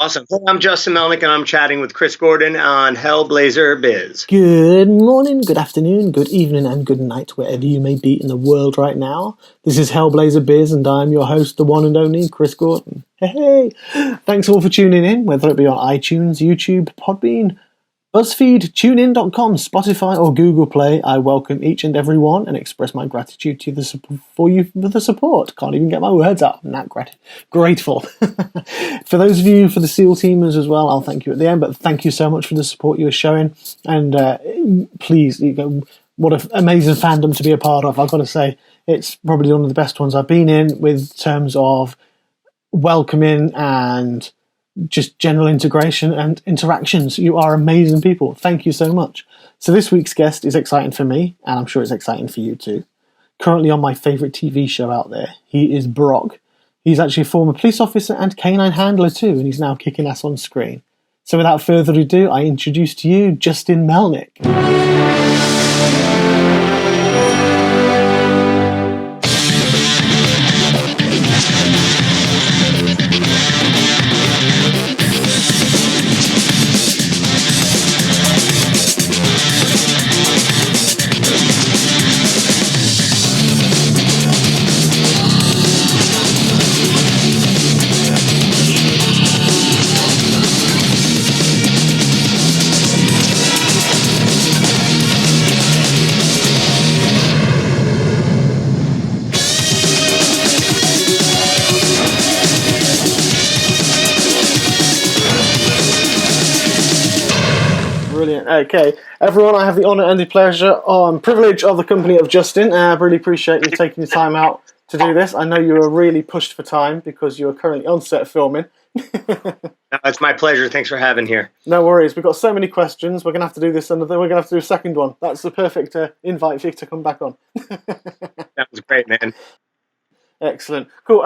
Awesome. Hey, I'm Justin Melnick, and I'm chatting with Chris Gordon on Hellblazer Biz. Good morning, good afternoon, good evening, and good night, wherever you may be in the world right now. This is Hellblazer Biz, and I'm your host, the one and only Chris Gordon. Hey! Thanks all for tuning in, whether it be on iTunes, YouTube, Podbean, BuzzFeed, TuneIn.com, Spotify, or Google Play. I welcome each and every one and express my gratitude to for the support. Can't even get my words out. I'm that grateful. For those of you, for the SEAL teamers as well, I'll thank you at the end, but thank you so much for the support you're showing. And please, what an amazing fandom to be a part of. I've got to say, it's probably one of the best ones I've been in with terms of welcoming and just general integration and interactions. You are amazing people. Thank you so much. So this week's guest is exciting for me, and I'm sure it's exciting for you too. Currently on my favourite TV show out there, he is Brock. He's actually a former police officer and canine handler too, and he's now kicking ass on screen. So without further ado, I introduce to you Justin Melnick. Okay, everyone, I have the honour and the pleasure and privilege of the company of Justin. I really appreciate you taking the time out to do this. I know you were really pushed for time because you are currently on set filming. It's my pleasure. Thanks for having here. No worries. We've got so many questions. We're going to have to do this another. We're going to have to do a second one. That's the perfect invite for you to come back on. That was great, man. Excellent. Cool.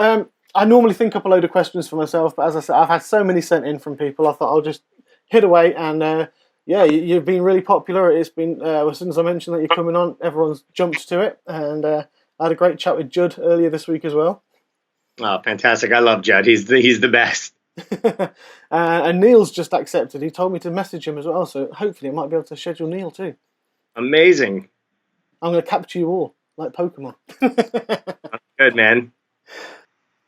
I normally think up a load of questions for myself, but as I said, I've had so many sent in from people. I thought I'll just hit away and... yeah, you've been really popular. It's been, as soon as I mentioned that you're coming on, everyone's jumped to it. And I had a great chat with Judd earlier this week as well. Oh, fantastic. I love Judd. He's the best. And Neil's just accepted. He told me to message him as well, so hopefully I might be able to schedule Neil too. Amazing. I'm going to capture you all, like Pokemon. Good, man.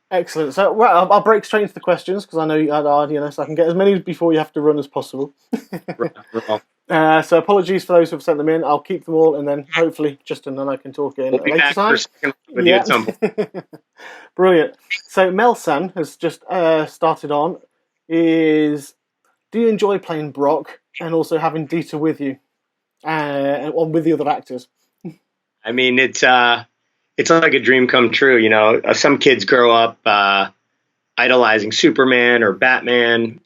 Excellent. So I'll break straight into the questions because I know you had hard, so I can get as many before you have to run as possible. So apologies for those who've sent them in. I'll keep them all, and then hopefully Justin and I can talk in later time. Brilliant. So Melsan has just started on. Do you enjoy playing Brock and also having Dita with you, and with the other actors? I mean, it's like a dream come true, Some kids grow up idolizing Superman or Batman.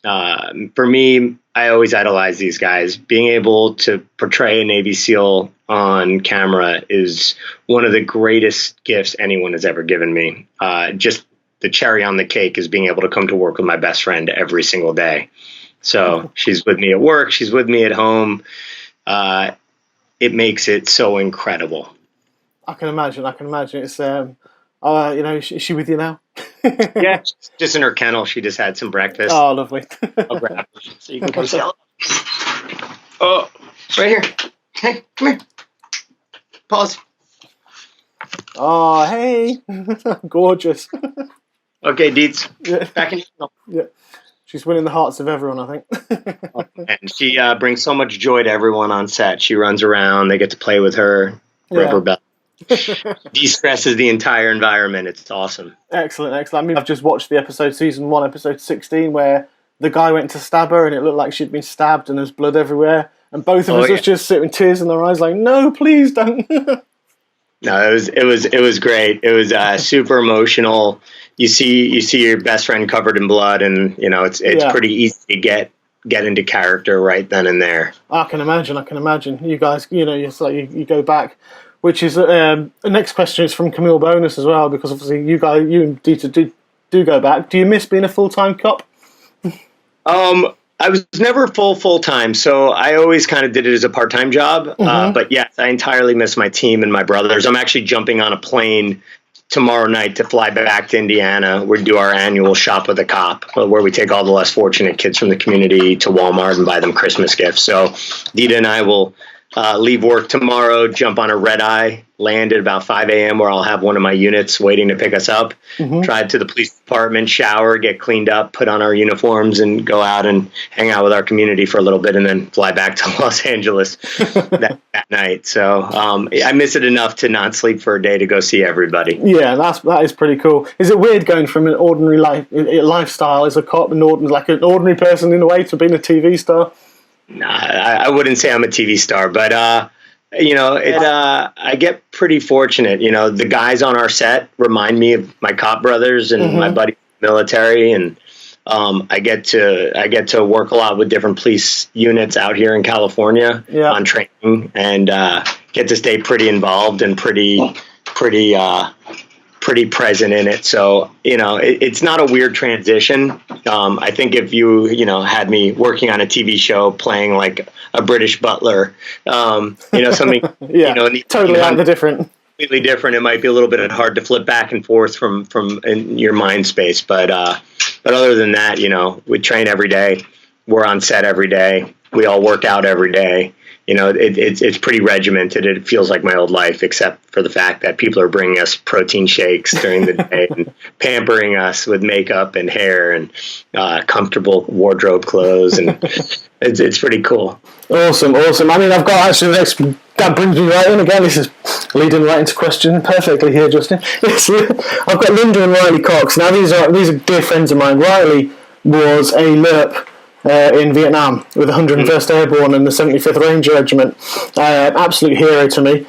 For me, I always idolize these guys. Being able to portray a Navy SEAL on camera is one of the greatest gifts anyone has ever given me. Just the cherry on the cake is being able to come to work with my best friend every single day. So she's with me at work. She's with me at home. It makes it so incredible. I can imagine. It's, is she with you now? Yeah, she's just in her kennel. She just had some breakfast. Oh, lovely. I'll grab her so you can come see. Oh, right here. Hey, come here. Pause. Oh, hey. Gorgeous. Okay, Deets. Yeah. Back in your kennel. Yeah. She's winning the hearts of everyone, I think. And she brings so much joy to everyone on set. She runs around. They get to play with her. Rubber bell. De-stresses the entire environment. It's awesome. Excellent. I mean, I've just watched the episode, season 1, episode 16, where the guy went to stab her and it looked like she'd been stabbed and there's blood everywhere. And both of us was just sitting with tears in their eyes like, no, please don't. No, it was great. It was super emotional. You see your best friend covered in blood, and it's pretty easy to get into character right then and there. I can imagine. You guys, it's like you go back, which is the next question is from Camille Bonus as well, because obviously you and Dita do go back. Do you miss being a full-time cop? I was never full-time, so I always kind of did it as a part-time job. But yes, I entirely miss my team and my brothers. I'm actually jumping on a plane tomorrow night to fly back to Indiana. We do our annual Shop with a Cop, where we take all the less fortunate kids from the community to Walmart and buy them Christmas gifts. So Dita and I will leave work tomorrow, jump on a red eye, land at about 5 a.m. where I'll have one of my units waiting to pick us up, drive to the police department, shower, get cleaned up, put on our uniforms, and go out and hang out with our community for a little bit, and then fly back to Los Angeles that night. So I miss it enough to not sleep for a day to go see everybody. Yeah, that is pretty cool. Is it weird going from an ordinary lifestyle as a cop, an ordinary person in a way, to being a TV star? Nah, I wouldn't say I'm a TV star, but I get pretty fortunate. The guys on our set remind me of my cop brothers and my buddy military, and I get to work a lot with different police units out here in California on training, and get to stay pretty involved and pretty present in it. So, it's not a weird transition. I think if you had me working on a TV show playing like a British butler, something, totally out the different. Completely different. It might be a little bit hard to flip back and forth from in your mind space. But other than that, we train every day. We're on set every day. We all work out every day. It's pretty regimented. It feels like my old life, except for the fact that people are bringing us protein shakes during the day and pampering us with makeup and hair and comfortable wardrobe clothes, and it's pretty cool. Awesome. I mean, I've got actually the next. That brings me right in again. This is leading right into question perfectly here, Justin. I've got Linda and Riley Cox. Now these are dear friends of mine. Riley was a LERP in Vietnam with the 101st Airborne and the 75th Ranger Regiment. Absolute hero to me.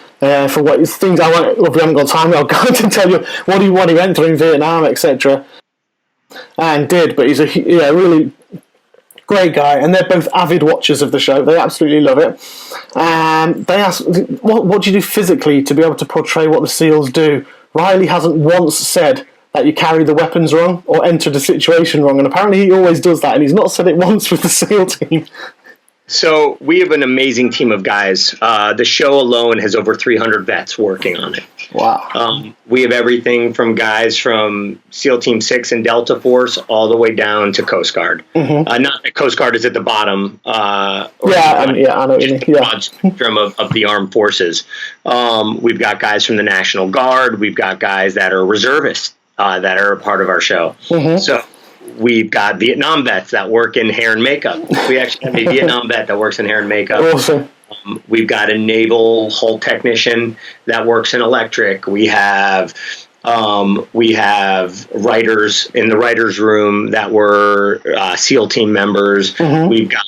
For what things I want, if we haven't got time, I'll go to tell you what he went through in Vietnam, etc. And did, but he's a really great guy, and they're both avid watchers of the show. They absolutely love it. They asked, what do you do physically to be able to portray what the SEALs do? Riley hasn't once said that you carry the weapons wrong or entered a situation wrong, and apparently he always does that, and he's not said it once with the SEAL team. So we have an amazing team of guys. The show alone has over 300 vets working on it. Wow. We have everything from guys from SEAL Team 6 and Delta Force all the way down to Coast Guard. Not that Coast Guard is at the bottom. I know what you mean. Broad spectrum of the armed forces. We've got guys from the National Guard. We've got guys that are reservists that are a part of our show. So we've got Vietnam vets that work in hair and makeup. We actually have a Vietnam vet that works in hair and makeup. Awesome. We've got a naval hull technician that works in electric. We have writers in the writers' room that were SEAL team members. We've got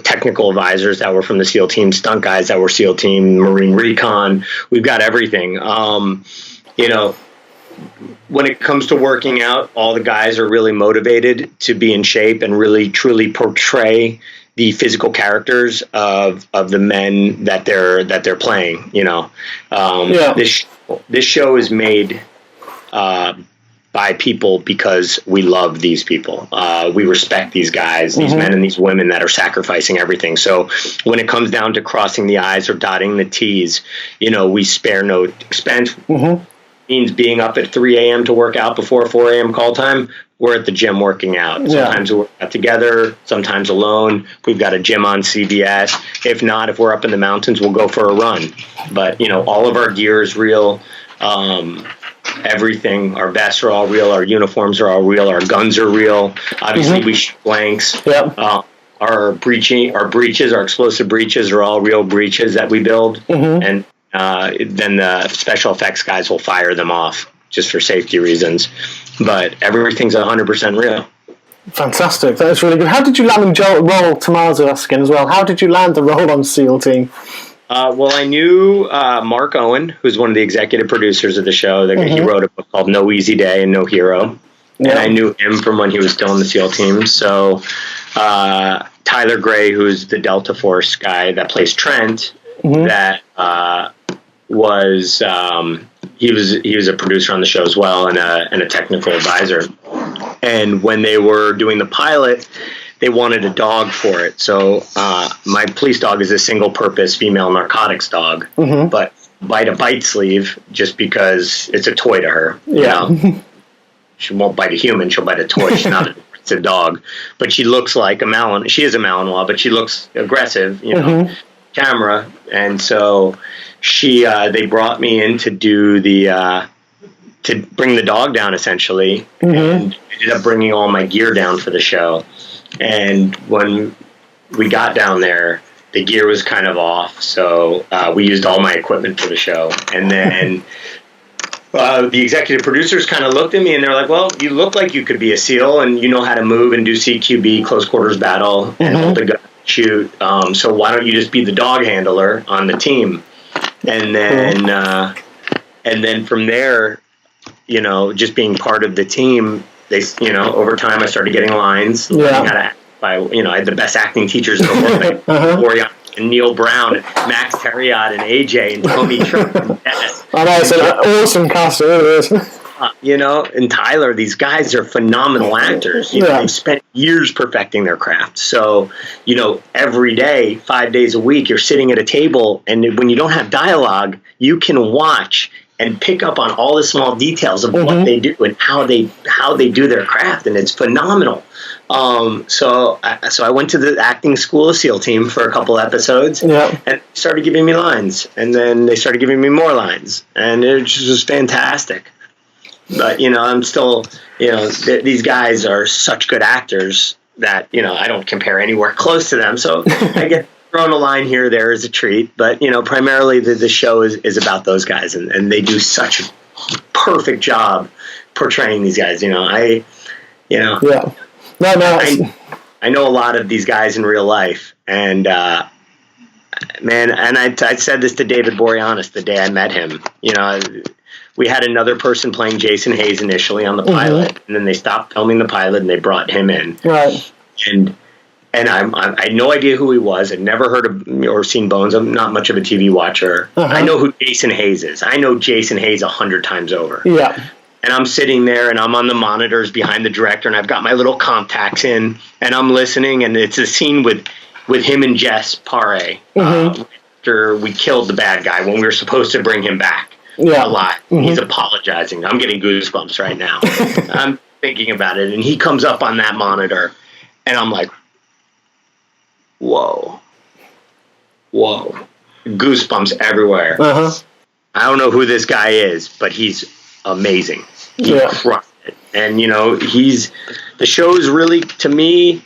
technical advisors that were from the SEAL team, stunt guys that were SEAL team, Marine Recon. We've got everything. When it comes to working out, all the guys are really motivated to be in shape and really truly portray the physical characters of the men that they're playing. This show is made by people because we love these people. We respect these guys, these men and these women that are sacrificing everything. So when it comes down to crossing the I's or dotting the T's, we spare no expense. Means being up at 3 a.m. to work out before 4 a.m. call time. We're at the gym working out. Sometimes we work out together, sometimes alone. We've got a gym on CBS. If not, if we're up in the mountains, we'll go for a run. But, all of our gear is real. Everything, our vests are all real. Our uniforms are all real. Our guns are real. Obviously, we shoot blanks. Our breaches, our explosive breaches are all real breaches that we build. And then the special effects guys will fire them off just for safety reasons. But everything's 100% real. Fantastic. That's really good. How did you land the role, Tamar's asking as well, how did you land the role on SEAL Team? Well, I knew Mark Owen, who's one of the executive producers of the show. He wrote a book called No Easy Day and No Hero. And I knew him from when he was still in the SEAL team. So Tyler Gray, who's the Delta Force guy that plays Trent, that was he was a producer on the show as well and a technical advisor. And when they were doing the pilot, they wanted a dog for it. So my police dog is a single-purpose female narcotics dog, but bite a bite sleeve just because it's a toy to her. Yeah. You know? She won't bite a human. She'll bite a toy. She's not it's a dog, but she looks like a Malinois. She is a Malinois, but she looks aggressive, you know, camera. And so they brought me in to do to bring the dog down essentially, and ended up bringing all my gear down for the show. And when we got down there, the gear was kind of off, so we used all my equipment for the show. And then the executive producers kind of looked at me and they're like, well, you look like you could be a SEAL and you know how to move and do CQB, close quarters battle, and hold the gun and shoot. So why don't you just be the dog handler on the team? And then from there, you know, just being part of the team, over time I started getting lines. Learning how to act I had the best acting teachers in the world. And Neil Brown, and Max Terriot, and AJ, and Tony Trump, and Dennis. I know, it's an awesome cast, it is. And Tyler, these guys are phenomenal actors. They've spent years perfecting their craft. So, every day, 5 days a week, you're sitting at a table, and when you don't have dialogue, you can watch and pick up on all the small details of what they do and how they do their craft, and it's phenomenal. So I went to the acting school of SEAL team for a couple episodes, and started giving me lines, and then they started giving me more lines, and it just was fantastic. But I'm still, these guys are such good actors that I don't compare anywhere close to them. So I get thrown a line here or there as a treat, but primarily the show is about those guys, and they do such a perfect job portraying these guys. I know a lot of these guys in real life, and man, and I said this to David Boreanaz the day I met him. We had another person playing Jason Hayes initially on the pilot, and then they stopped filming the pilot and they brought him in. Right. And I had no idea who he was. I'd never heard of or seen Bones. I'm not much of a TV watcher. I know who Jason Hayes is. I know Jason Hayes 100 times over. Yeah. And I'm sitting there, and I'm on the monitors behind the director, and I've got my little contacts in, and I'm listening, and it's a scene with him and Jess Pare after we killed the bad guy when we were supposed to bring him back alive. He's apologizing. I'm getting goosebumps right now. I'm thinking about it, and he comes up on that monitor, and I'm like, whoa, goosebumps everywhere. I don't know who this guy is, but he's amazing. He crushed it. And the show is really, to me,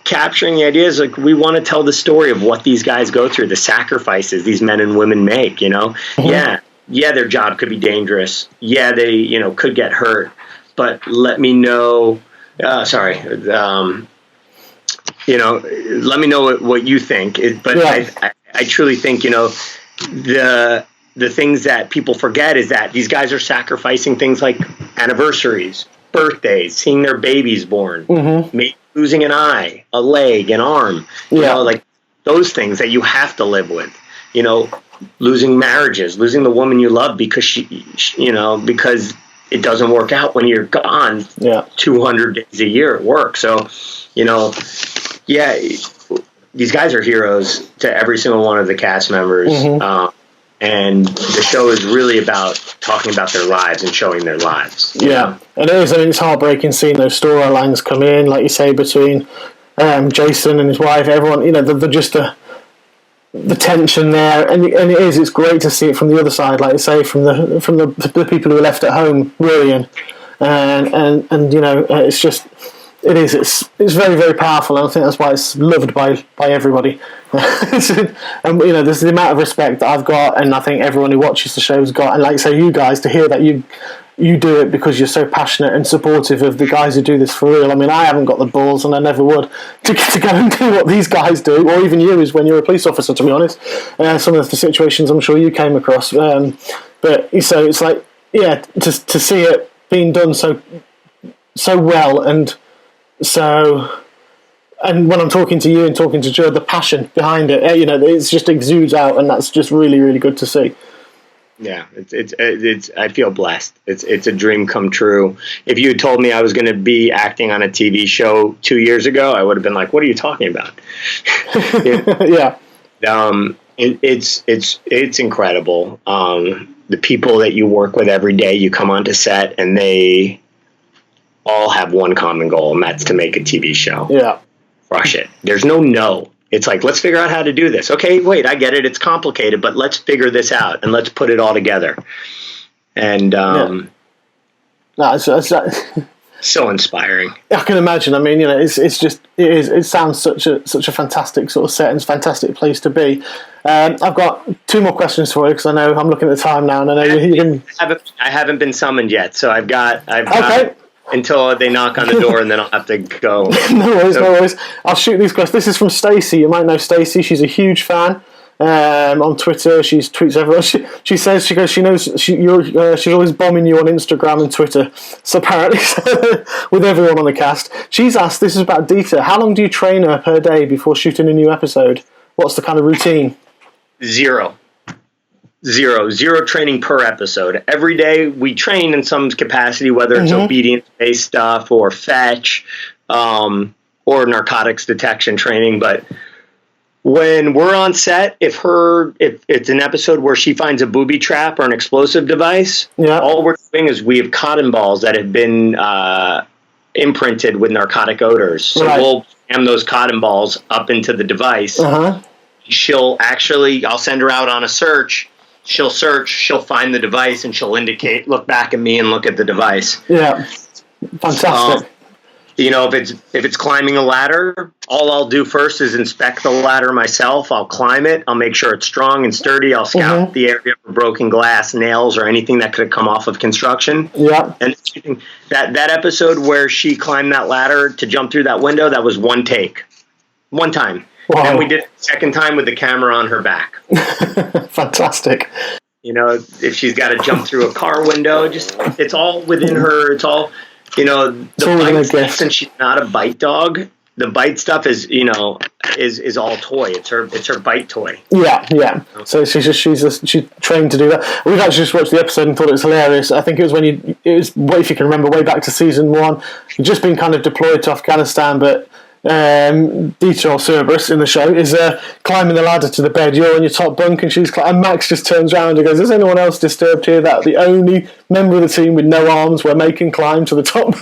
capturing the ideas. Like, we want to tell the story of what these guys go through, the sacrifices these men and women make. Their job could be dangerous. They could get hurt, but let me know. Let me know what you think. I truly think the things that people forget is that these guys are sacrificing things like anniversaries, birthdays, seeing their babies born, maybe losing an eye, a leg, an arm, like those things that you have to live with, losing marriages, losing the woman you love because because it doesn't work out when you're gone 200 days a year at work. So, these guys are heroes to every single one of the cast members. And the show is really about talking about their lives and showing their lives. Yeah, it is. I mean, it's heartbreaking seeing those storylines come in, like you say, between Jason and his wife. Everyone, the just the tension there, and it's great to see it from the other side, like you say, from the people who are left at home worrying, and it's just. It's very, very powerful, and I think that's why it's loved by everybody. And there's the amount of respect that I've got, and I think everyone who watches the show's got. And like I say, you guys, to hear that you do it because you're so passionate and supportive of the guys who do this for real. I mean, I haven't got the balls, and I never would, to go and do what these guys do, or even you, is when you're a police officer. To be honest, some of the situations I'm sure you came across, but so it's like, to see it being done so well, and when I'm talking to you and talking to Joe, the passion behind it, it just exudes out, and that's just really, really good to see. Yeah, it's. I feel blessed. It's a dream come true. If you had told me I was going to be acting on a TV show 2 years ago, I would have been like, "What are you talking about?" It's incredible. The people that you work with every day, you come onto set, and they all have one common goal, and that's to make a TV show. Yeah. Crush it. There's no. It's like, let's figure out how to do this. Okay, wait, I get it. It's complicated, but let's figure this out and let's put it all together. And No, so inspiring. I can imagine. I mean, it sounds such a fantastic sort of set and fantastic place to be. I've got 2 more questions for you because I know I'm looking at the time now, and I know you can. I haven't been summoned yet, so I've got Okay. until they knock on the door, and then I'll have to go. No worries. I'll shoot these questions. This is from Stacey. You might know Stacey. She's a huge fan. On Twitter, she tweets everyone. She says she knows she's always bombing you on Instagram and Twitter. So apparently, with everyone on the cast, she's asked. This is about Dita. How long do you train her per day before shooting a new episode? What's the kind of routine? Zero training per episode. Every day we train in some capacity, whether it's obedience-based stuff or fetch, or narcotics detection training. But when we're on set, if it's an episode where she finds a booby trap or an explosive device, all we're doing is we have cotton balls that have been imprinted with narcotic odors. So we'll jam those cotton balls up into the device. I'll send her out on a search. She'll search, she'll find the device, and she'll look back at me and look at the device. Yeah. Fantastic. If it's climbing a ladder, all I'll do first is inspect the ladder myself. I'll climb it. I'll make sure it's strong and sturdy. I'll scout the area for broken glass, nails, or anything that could have come off of construction. Yeah. And that episode where she climbed that ladder to jump through that window, that was one take. One time. Wow. And we did it the second time with the camera on her back. Fantastic. If she's got to jump through a car window, it's all within her. It's all, the bite stuff, since she's not a bite dog, the bite stuff is all toy. It's her bite toy. Yeah. So she's trained to do that. We've actually just watched the episode and thought it was hilarious. I think it was if you can remember, way back to season 1. You'd just been kind of deployed to Afghanistan, but Dita, or Cerberus in the show, is climbing the ladder to the bed. You're on your top bunk, and and Max just turns around and goes, "Is anyone else disturbed here? That the only member of the team with no arms we're making climb to the top."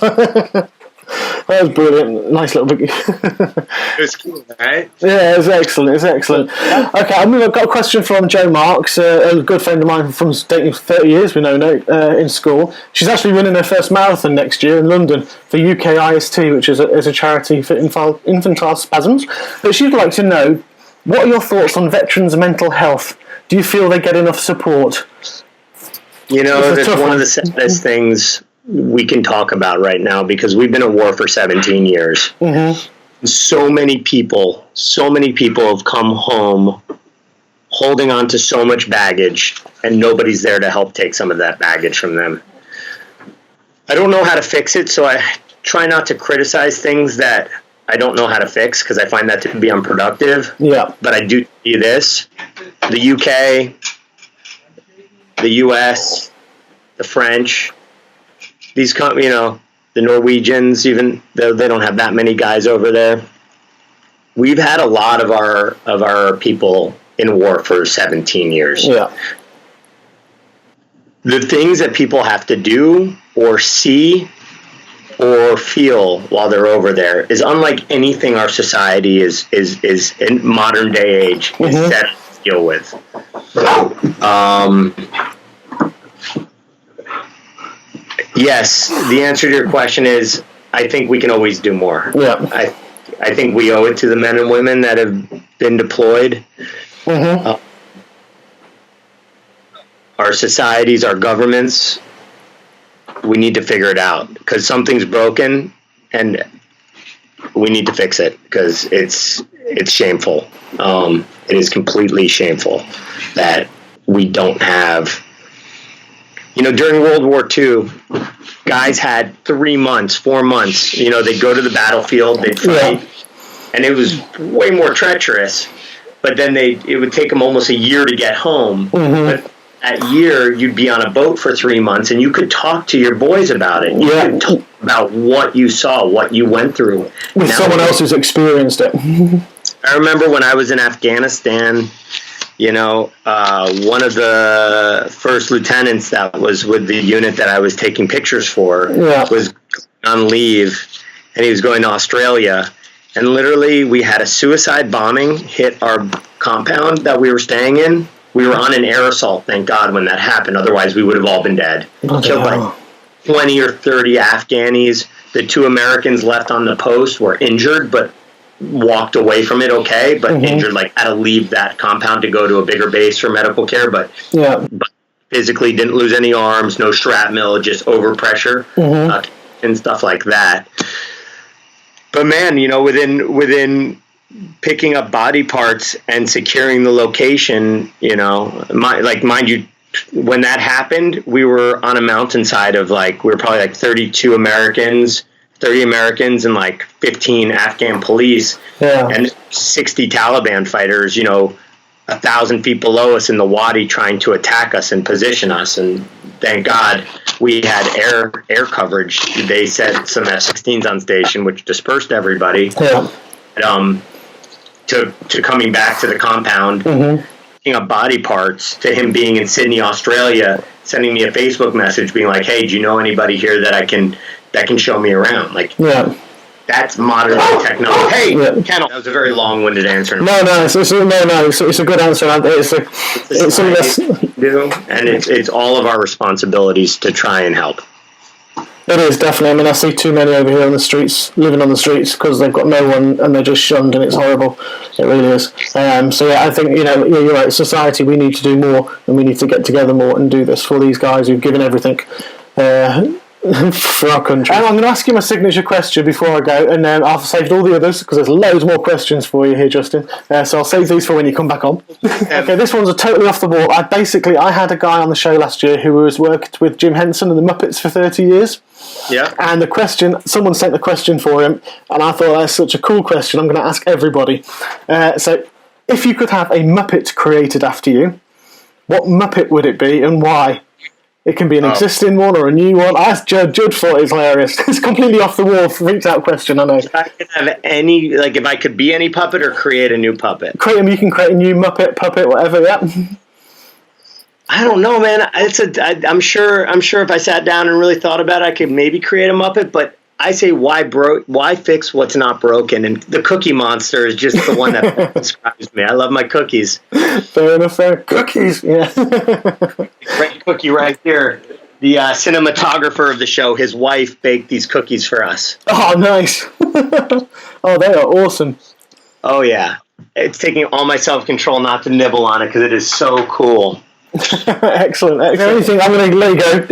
That was brilliant. Nice little bit. It was cool, right? Yeah, it was excellent. Okay, I've got a question from Joe Marks, a good friend of mine from dating for 30 years. We know in school. She's actually running her first marathon next year in London for UK IST, which is a charity for infantile spasms. But she'd like to know, what are your thoughts on veterans' mental health? Do you feel they get enough support? That's one of the saddest things we can talk about right now, because we've been at war for 17 years. So many people have come home holding on to so much baggage, and nobody's there to help take some of that baggage from them. I don't know how to fix it, so I try not to criticize things that I don't know how to fix, because I find that to be unproductive. Yeah. But I do see this. The UK, the US, the French, these the Norwegians, even though they don't have that many guys over there. We've had a lot of our people in war for 17 years. Yeah. The things that people have to do or see or feel while they're over there is unlike anything our society is in modern day age is set to deal with. Yes, the answer to your question is, I think we can always do more. Yeah. I think we owe it to the men and women that have been deployed. Our societies, our governments, we need to figure it out, because something's broken and we need to fix it, because it's shameful. It is completely shameful that we don't have. During World War II, guys had 3 months, 4 months. They'd go to the battlefield, they'd fight, and it was way more treacherous. But then it would take them almost a year to get home. But that year, you'd be on a boat for 3 months, and you could talk to your boys about it. You could talk about what you saw, what you went through. With someone else who's experienced it. I remember when I was in Afghanistan, one of the first lieutenants that was with the unit that I was taking pictures for was on leave, and he was going to Australia. And literally, we had a suicide bombing hit our compound that we were staying in. We were on an air assault, thank God, when that happened. Otherwise, we would have all been dead. Killed like 20 or 30 Afghanis. The 2 Americans left on the post were injured, but walked away from it okay, but injured, like had to leave that compound to go to a bigger base for medical care, but physically didn't lose any arms, no shrapnel, just overpressure and stuff like that. But man, within picking up body parts and securing the location, mind you, when that happened, we were on a mountainside of we were probably 30 Americans and 15 Afghan police and 60 Taliban fighters, 1,000 feet below us in the wadi trying to attack us and position us. And thank God we had air coverage. They set some F-16s on station, which dispersed everybody. To coming back to the compound, picking up body parts, to him being in Sydney, Australia, sending me a Facebook message being like, "Hey, do you know anybody here that can show me around?" That's modern day technology. Hey, Kennel. That was a very long-winded answer. No, it's a good answer. It's something that's and it's all of our responsibilities to try and help. It is, definitely. I mean, I see too many over here on the streets, living on the streets, because they've got no one and they're just shunned, and it's horrible. It really is. I think, you're right. Society, we need to do more, and we need to get together more and do this for these guys who've given everything for our country. And I'm going to ask you my signature question before I go, and then I've saved all the others, because there's loads more questions for you here, Justin. So I'll save these for when you come back on. Okay, this one's a totally off the wall. I had a guy on the show last year who was worked with Jim Henson and the Muppets for 30 years. Yeah. And someone sent the question for him, and I thought that's such a cool question. I'm going to ask everybody. So, if you could have a Muppet created after you, what Muppet would it be and why? It can be an existing one or a new one. I asked Judd. Judd thought it was hilarious. It's completely off the wall, freaked out question, I know. If I could have if I could be any puppet or create a new puppet? You can create a new Muppet, puppet, whatever, yeah. I don't know, man. I'm sure if I sat down and really thought about it, I could maybe create a Muppet, but I say why fix what's not broken? And the Cookie Monster is just the one that describes me. I love my cookies. Fair enough, cookies, yeah. Great cookie right here. The cinematographer of the show, his wife baked these cookies for us. Oh, nice. Oh, they are awesome. Oh, yeah. It's taking all my self-control not to nibble on it because it is so cool. Excellent. Anything, I'm going to let you go.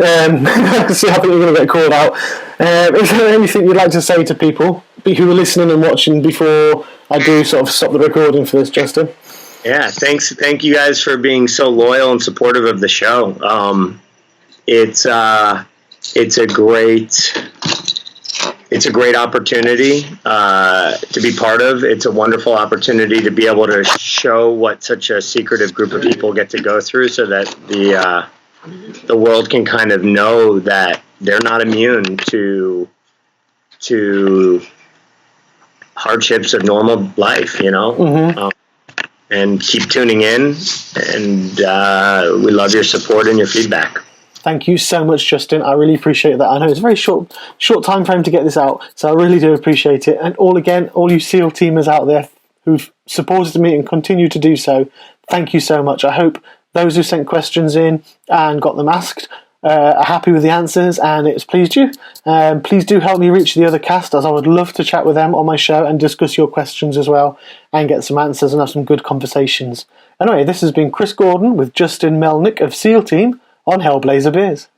See how you're going to get called out. Is there anything you'd like to say to people who are listening and watching before I do sort of stop the recording for this, Justin? Yeah, thanks. Thank you guys for being so loyal and supportive of the show. It's a great opportunity to be part of. It's a wonderful opportunity to be able to show what such a secretive group of people get to go through, so that the world can kind of know that they're not immune to hardships of normal life, and keep tuning in. And we love your support and your feedback. Thank you so much, Justin. I really appreciate that. I know it's a very short time frame to get this out, so I really do appreciate it. And all you SEAL teamers out there who've supported me and continue to do so, thank you so much. I hope those who sent questions in and got them asked are happy with the answers and it's pleased you. Please do help me reach the other cast, as I would love to chat with them on my show and discuss your questions as well and get some answers and have some good conversations. Anyway, this has been Chris Gordon with Justin Melnick of SEAL Team on Hellblazer Beers.